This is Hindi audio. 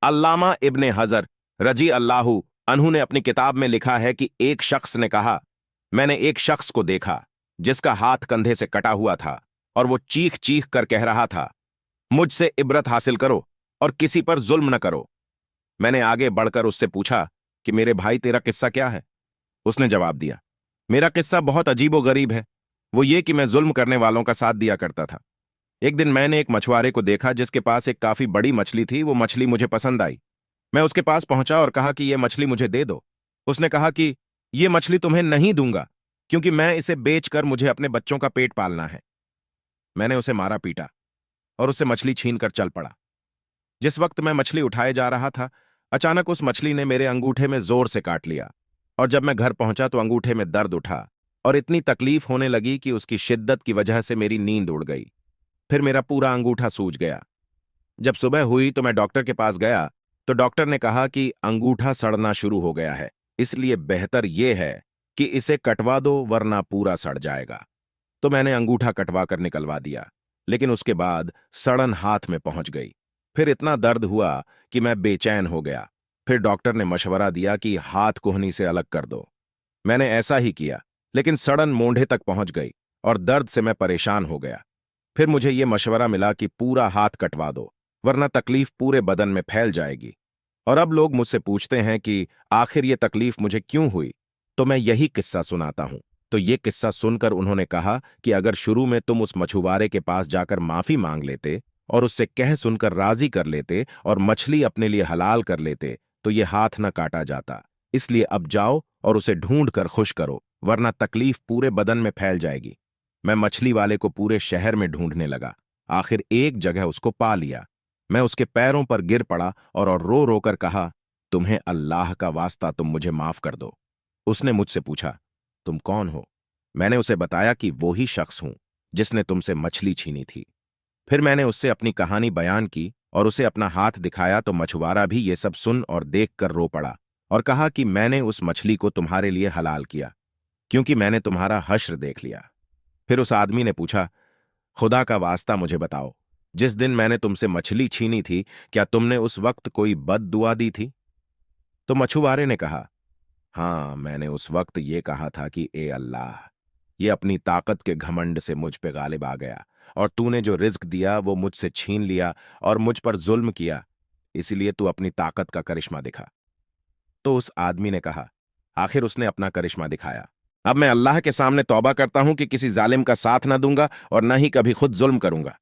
अल्लामा इब्ने हजर रजी अल्लाहु अन्हु ने अपनी किताब में लिखा है कि एक शख्स ने कहा, मैंने एक शख्स को देखा जिसका हाथ कंधे से कटा हुआ था और वो चीख चीख कर कह रहा था, मुझसे इबरत हासिल करो और किसी पर जुल्म न करो। मैंने आगे बढ़कर उससे पूछा कि मेरे भाई तेरा किस्सा क्या है। उसने जवाब दिया, मेरा किस्सा बहुत अजीबो गरीब है। वो ये कि मैं जुल्म करने वालों का साथ दिया करता था। एक दिन मैंने एक मछुआरे को देखा जिसके पास एक काफी बड़ी मछली थी। वो मछली मुझे पसंद आई। मैं उसके पास पहुंचा और कहा कि यह मछली मुझे दे दो। उसने कहा कि यह मछली तुम्हें नहीं दूंगा, क्योंकि मैं इसे बेचकर मुझे अपने बच्चों का पेट पालना है। मैंने उसे मारा पीटा और उससे मछली छीन कर चल पड़ा। जिस वक्त मैं मछली उठाए जा रहा था, अचानक उस मछली ने मेरे अंगूठे में जोर से काट लिया और जब मैं घर पहुंचा तो अंगूठे में दर्द उठा और इतनी तकलीफ होने लगी कि उसकी शिद्दत की वजह से मेरी नींद उड़ गई। फिर मेरा पूरा अंगूठा सूज गया। जब सुबह हुई तो मैं डॉक्टर के पास गया तो डॉक्टर ने कहा कि अंगूठा सड़ना शुरू हो गया है, इसलिए बेहतर यह है कि इसे कटवा दो वरना पूरा सड़ जाएगा। तो मैंने अंगूठा कटवा कर निकलवा दिया, लेकिन उसके बाद सड़न हाथ में पहुंच गई। फिर इतना दर्द हुआ कि मैं बेचैन हो गया। फिर डॉक्टर ने मशवरा दिया कि हाथ कोहनी से अलग कर दो। मैंने ऐसा ही किया, लेकिन सड़न मोंढे तक पहुंच गई और दर्द से मैं परेशान हो गया। फिर मुझे यह मशवरा मिला कि पूरा हाथ कटवा दो, वरना तकलीफ पूरे बदन में फैल जाएगी। और अब लोग मुझसे पूछते हैं कि आखिर ये तकलीफ मुझे क्यों हुई, तो मैं यही किस्सा सुनाता हूं। तो ये किस्सा सुनकर उन्होंने कहा कि अगर शुरू में तुम उस मछुआरे के पास जाकर माफी मांग लेते और उससे कह सुनकर राजी कर लेते और मछली अपने लिए हलाल कर लेते तो ये हाथ न काटा जाता। इसलिए अब जाओ और उसे ढूंढ कर खुश करो, वरना तकलीफ पूरे बदन में फैल जाएगी। मैं मछली वाले को पूरे शहर में ढूंढने लगा। आखिर एक जगह उसको पा लिया। मैं उसके पैरों पर गिर पड़ा और रो रो कर कहा, तुम्हें अल्लाह का वास्ता तुम मुझे माफ कर दो। उसने मुझसे पूछा, तुम कौन हो? मैंने उसे बताया कि वो ही शख्स हूं जिसने तुमसे मछली छीनी थी। फिर मैंने उससे अपनी कहानी बयान की और उसे अपना हाथ दिखाया तो मछुआरा भी ये सब सुन और देख कर रो पड़ा और कहा कि मैंने उस मछली को तुम्हारे लिए हलाल किया, क्योंकि मैंने तुम्हारा हश्र देख लिया। फिर उस आदमी ने पूछा, खुदा का वास्ता मुझे बताओ, जिस दिन मैंने तुमसे मछली छीनी थी क्या तुमने उस वक्त कोई बद दुआ दी थी? तो मछुआरे ने कहा, हाँ, मैंने उस वक्त ये कहा था कि ए अल्लाह, ये अपनी ताकत के घमंड से मुझ पे गालिब आ गया और तूने जो रिज्क दिया वो मुझसे छीन लिया और मुझ पर जुल्म किया, इसीलिए तू अपनी ताकत का करिश्मा दिखा। तो उस आदमी ने कहा, आखिर उसने अपना करिश्मा दिखाया। अब मैं अल्लाह के सामने तौबा करता हूं कि किसी जालिम का साथ न दूंगा और न ही कभी खुद जुल्म करूंगा।